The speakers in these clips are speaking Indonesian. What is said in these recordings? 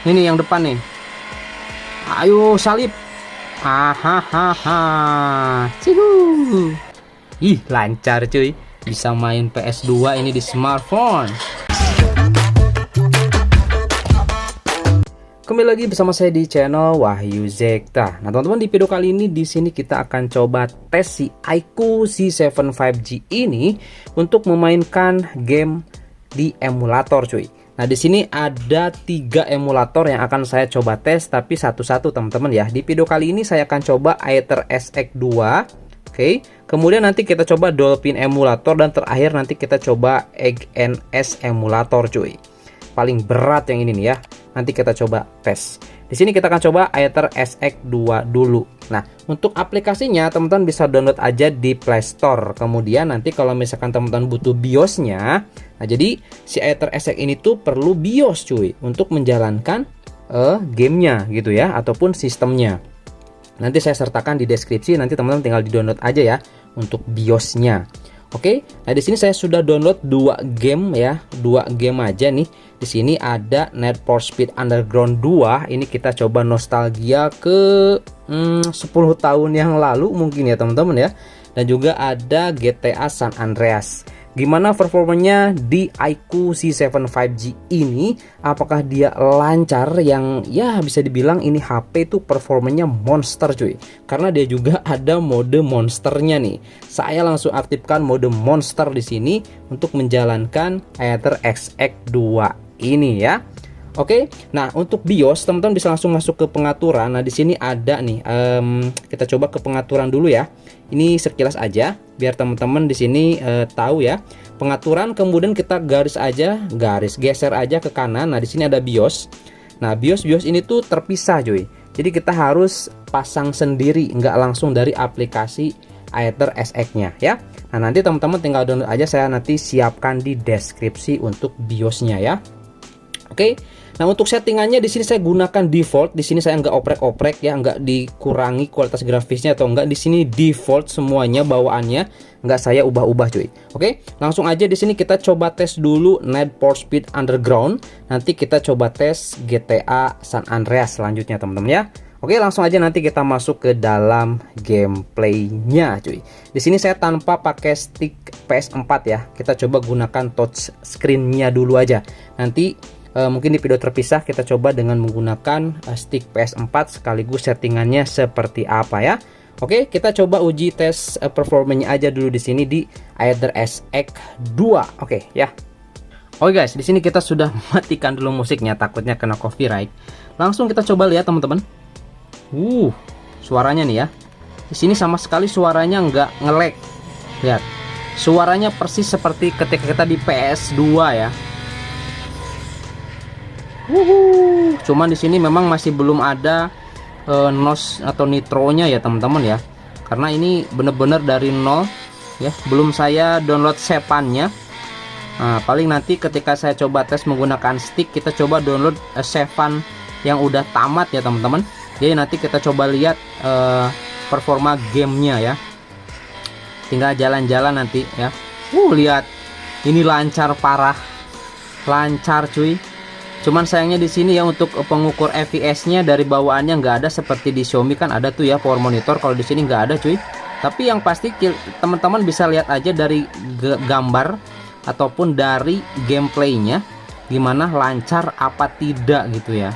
Ini yang depan nih. Ayo salip. Hahaha. Cihu. Ih, lancar cuy. Bisa main PS2 ini di smartphone. Kembali lagi bersama saya di channel Wahyu Zekta. Nah, teman-teman, di video kali ini di sini kita akan coba tes si iQOO Z7 5G ini untuk memainkan game di emulator, cuy. Nah, di sini ada 3 emulator yang akan saya coba tes, tapi satu-satu teman-teman ya. Di video kali ini saya akan coba Aether SX2. Oke, kemudian nanti kita coba Dolphin emulator dan terakhir nanti kita coba EggNS emulator, cuy. Paling berat yang ini nih ya. Nanti kita coba tes. Di sini kita akan coba Aether SX2 dulu. Nah, untuk aplikasinya teman-teman bisa download aja di Play Store. Kemudian nanti kalau misalkan teman-teman butuh BIOS-nya, nah jadi si Aether SX ini tuh perlu BIOS cuy untuk menjalankan gamenya gitu ya, ataupun sistemnya. Nanti saya sertakan di deskripsi, nanti teman-teman tinggal di-download aja ya untuk BIOS-nya. Oke, nah di sini saya sudah download 2 game ya, 2 game aja nih. Di sini ada Need for Speed Underground 2. Ini kita coba nostalgia ke 10 tahun yang lalu mungkin ya teman-teman ya. Dan juga ada GTA San Andreas. Gimana performanya di iQOO Z7 5G ini? Apakah dia lancar? Yang ya bisa dibilang ini HP itu performanya monster cuy. Karena dia juga ada mode monsternya nih. Saya langsung aktifkan mode monster di sini untuk menjalankan Aether SX2 ini ya. Oke, nah untuk BIOS teman-teman bisa langsung masuk ke pengaturan. Nah di sini ada nih, kita coba ke pengaturan dulu ya. Ini sekilas aja, biar teman-teman di sini tahu ya. Pengaturan, kemudian kita geser aja ke kanan. Nah di sini ada BIOS. Nah BIOS ini tuh terpisah cuy. Jadi kita harus pasang sendiri, nggak langsung dari aplikasi Aether SX-nya ya. Nah nanti teman-teman tinggal download aja, saya nanti siapkan di deskripsi untuk BIOS-nya ya. Oke, nah untuk settingannya di sini saya gunakan default. Di sini saya nggak oprek-oprek ya, nggak dikurangi kualitas grafisnya atau enggak. Di sini default semuanya bawaannya, nggak saya ubah-ubah cuy. Oke, langsung aja di sini kita coba tes dulu Need for Speed Underground. Nanti kita coba tes GTA San Andreas selanjutnya teman-teman ya. Oke, langsung aja nanti kita masuk ke dalam gameplaynya cuy. Di sini saya tanpa pakai stick PS4 ya. Kita coba gunakan touch screen-nya dulu aja. Nanti mungkin di video terpisah kita coba dengan menggunakan stick PS4 sekaligus settingannya seperti apa ya. Oke, kita coba uji tes performanya aja dulu di sini di Aether SX2. Oke ya. Oke guys, di sini kita sudah matikan dulu musiknya, takutnya kena copyright. Langsung kita coba lihat teman-teman. Suaranya nih ya. Di sini sama sekali suaranya nggak nge-lag. Lihat. Suaranya persis seperti ketika kita di PS2 ya. Cuman di sini memang masih belum ada NOS atau nitronya ya teman-teman ya. Karena ini bener-bener dari nol ya, belum saya download sepannya. Nah, paling nanti ketika saya coba tes menggunakan stick, kita coba download sepan yang udah tamat ya teman-teman. Jadi nanti kita coba lihat performa gamenya ya. Tinggal jalan-jalan nanti ya. Lihat, ini lancar parah, lancar cuy. Cuman sayangnya di sini ya untuk pengukur FPS-nya dari bawaannya nggak ada seperti di Xiaomi, kan ada tuh ya power monitor. Kalau di sini nggak ada cuy. Tapi yang pasti teman-teman bisa lihat aja dari gambar ataupun dari gameplaynya gimana lancar apa tidak gitu ya.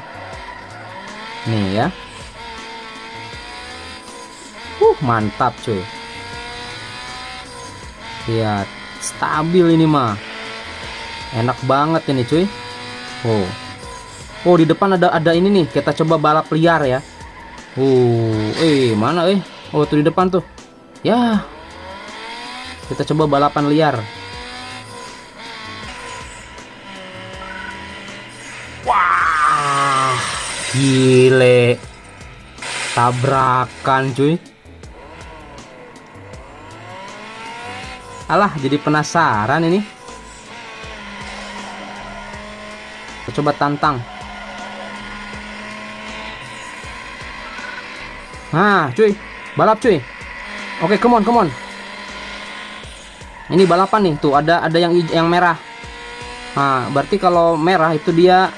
Nih ya. Mantap cuy. Lihat, stabil ini mah. Enak banget ini cuy. Oh di depan ada ini nih, kita coba balap liar ya. Mana tuh di depan tuh ya. Kita coba balapan liar. Wah, gile, tabrakan cuy. Alah, jadi penasaran ini. Kita coba tantang. Nah cuy, balap cuy. Oke, come on. Ini balapan nih, tuh ada yang merah. Nah berarti kalau merah itu dia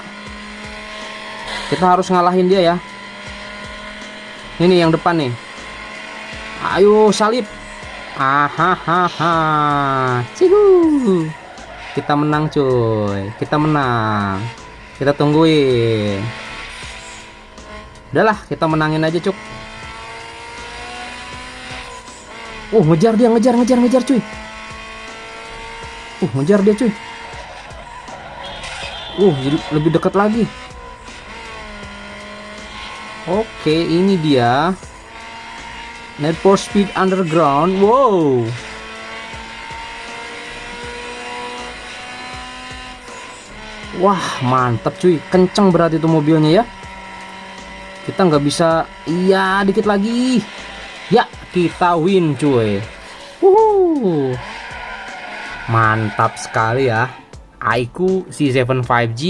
Kita harus ngalahin dia ya. Ini yang depan nih. Ayo salib. Ahahaha. Cihu. Kita menang cuy. Kita menang. Kita tungguin. Udahlah, kita menangin aja cuk. Ngejar dia, ngejar cuy. Ngejar dia cuy. Jadi lebih dekat lagi. Oke, ini dia Need for Speed Underground. Wow. Wah, mantap cuy. Kenceng berarti itu mobilnya ya. Kita nggak bisa. Iya, dikit lagi. Ya, kita win cuy. Mantap sekali ya. iQOO C7 5G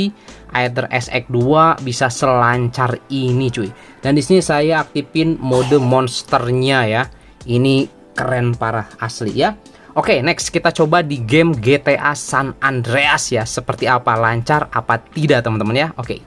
Aether SX2 bisa selancar ini cuy. Dan di sini saya aktifin mode monsternya ya. Ini keren parah asli ya. Oke, next kita coba di game GTA San Andreas ya. Seperti apa, lancar apa tidak teman-teman ya. Oke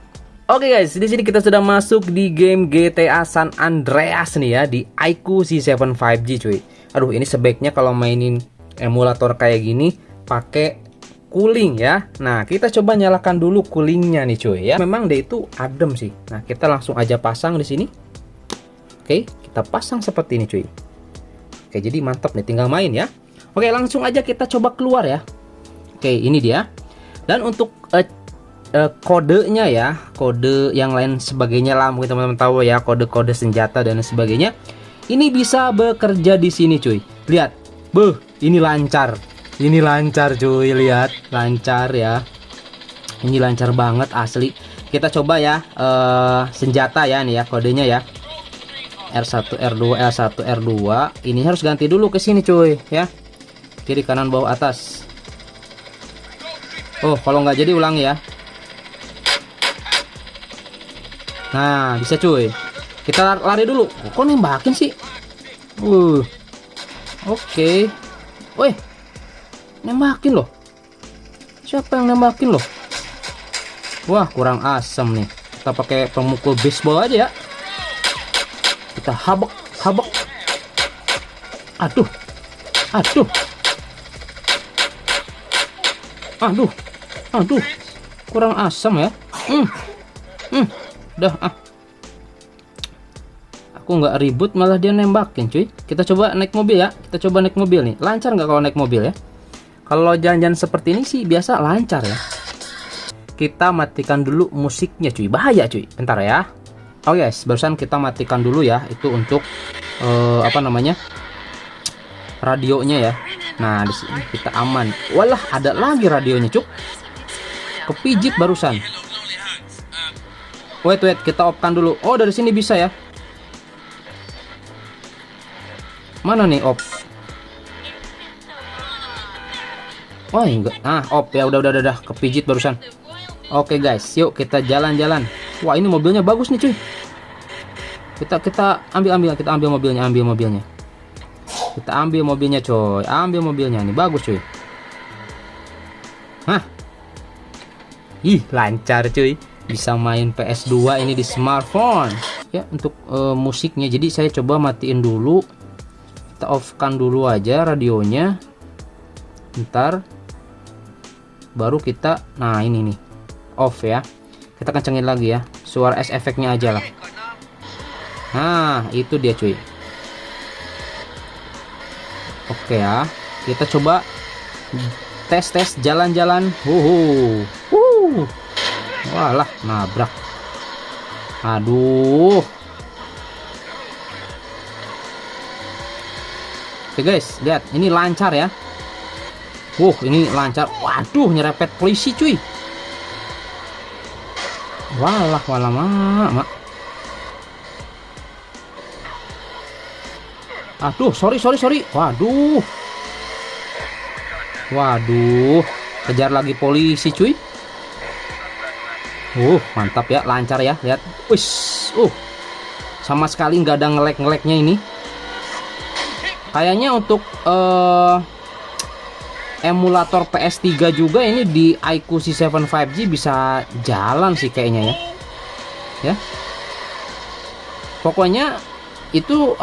guys, di sini kita sudah masuk di game GTA San Andreas nih ya, di iQOO C7 5G cuy. Aduh, ini sebaiknya kalau mainin emulator kayak gini pakai cooling ya. Nah, kita coba nyalakan dulu coolingnya nih cuy ya. Memang dia itu adem sih. Nah, kita langsung aja pasang di sini. Oke, kita pasang seperti ini cuy. Oke, jadi mantap nih, tinggal main ya. Oke, langsung aja kita coba keluar ya. Oke, ini dia. Dan untuk kodenya ya, kode yang lain sebagainya lah, mungkin teman-teman tahu ya, kode-kode senjata dan sebagainya. Ini bisa bekerja di sini cuy. Lihat, ini lancar. Ini lancar cuy, lihat, lancar ya. Ini lancar banget asli. Kita coba ya senjata ya nih ya, kodenya ya. R1, R2, L1, R2. Ini harus ganti dulu ke sini cuy ya. Kiri, kanan, bawah, atas. Kalau nggak jadi ulang ya. Nah, bisa cuy. Kita lari dulu. Kok nembakin sih? Oke. Woi, nembakin loh. Siapa yang nembakin loh? Wah, kurang asem nih. Kita pakai pemukul baseball aja ya. Kita habek. Aduh. Kurang asam ya. Udah Aku nggak ribut malah dia nembakin cuy. Kita coba naik mobil ya. Kita coba naik mobil nih. Lancar nggak kalau naik mobil ya? Kalau jalan-jalan seperti ini sih biasa lancar ya. Kita matikan dulu musiknya cuy. Bahaya cuy. Bentar ya. Oke guys, barusan kita matikan dulu ya. Itu untuk radionya ya. Nah, di sini kita aman. Walah, ada lagi radionya cuk. Kepijit barusan. Wait, kita off-kan dulu. Oh, dari sini bisa ya. Mana nih off? Oh, enggak. Off ya, udah kepijit barusan. Oke guys, yuk kita jalan-jalan. Wah, ini mobilnya bagus nih cuy. Kita ambil mobilnya. Kita ambil mobilnya coy. Ambil mobilnya nih, bagus cuy. Ih, lancar cuy. Bisa main PS2 ini di smartphone. Ya, untuk musiknya. Jadi saya coba matiin dulu. Kita off-kan dulu aja radionya. Ntar baru kita, nah ini nih, off ya. Kita kencengin lagi ya. Suara efeknya aja lah. Nah, itu dia cuy. Oke ya, kita coba tes jalan-jalan. Walah, nabrak. Aduh. Oke guys, lihat, ini lancar ya. Ini lancar. Waduh, nyerepet polisi cuy. Walah, mak. Aduh, sorry. Waduh. Kejar lagi polisi cuy. Mantap ya, lancar ya. Lihat. Sama sekali nggak ada ngelek-ngeleknya ini. Kayaknya untuk emulator PS3 juga ini di iQOO C7 5G bisa jalan sih kayaknya ya. ya. Pokoknya itu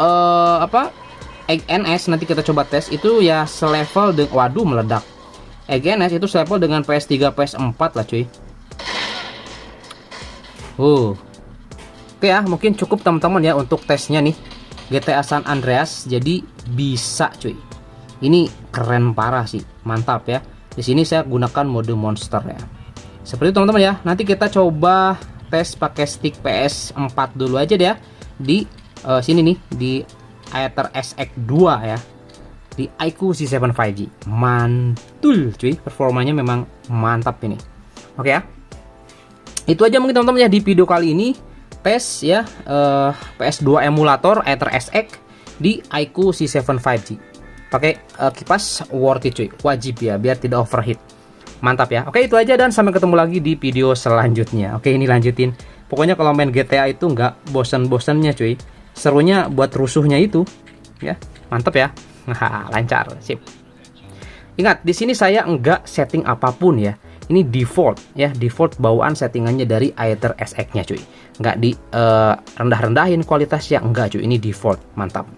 XNS nanti kita coba tes itu ya selevel dengan, waduh meledak. XNS itu selevel dengan PS3 PS4 lah cuy. Oke ya, mungkin cukup teman-teman ya untuk tesnya nih GTA San Andreas. Jadi bisa cuy. Ini keren parah sih, mantap ya. Di sini saya gunakan mode monster ya. Seperti itu teman-teman ya. Nanti kita coba tes pakai stick PS4 dulu aja deh ya. Di sini nih di Aether SX2 ya. Di iQOO C7 5G. Mantul cuy, performanya memang mantap ini. Oke ya. Itu aja mungkin teman-teman ya di video kali ini tes ya PS2 emulator Aether SX di iQOO C7 5G. Pakai kipas worth it cuy, wajib ya biar tidak overheat. Mantap ya. Oke, itu aja dan sampai ketemu lagi di video selanjutnya. Oke, ini lanjutin. Pokoknya kalau main GTA itu nggak bosan-bosannya cuy. Serunya buat rusuhnya itu ya. Mantap ya. Lancar, sip. Ingat, di sini saya enggak setting apapun ya. Ini default ya, default bawaan settingannya dari Aether SX-nya cuy. Nggak di rendah-rendahin kualitasnya, enggak cuy. Ini default, mantap.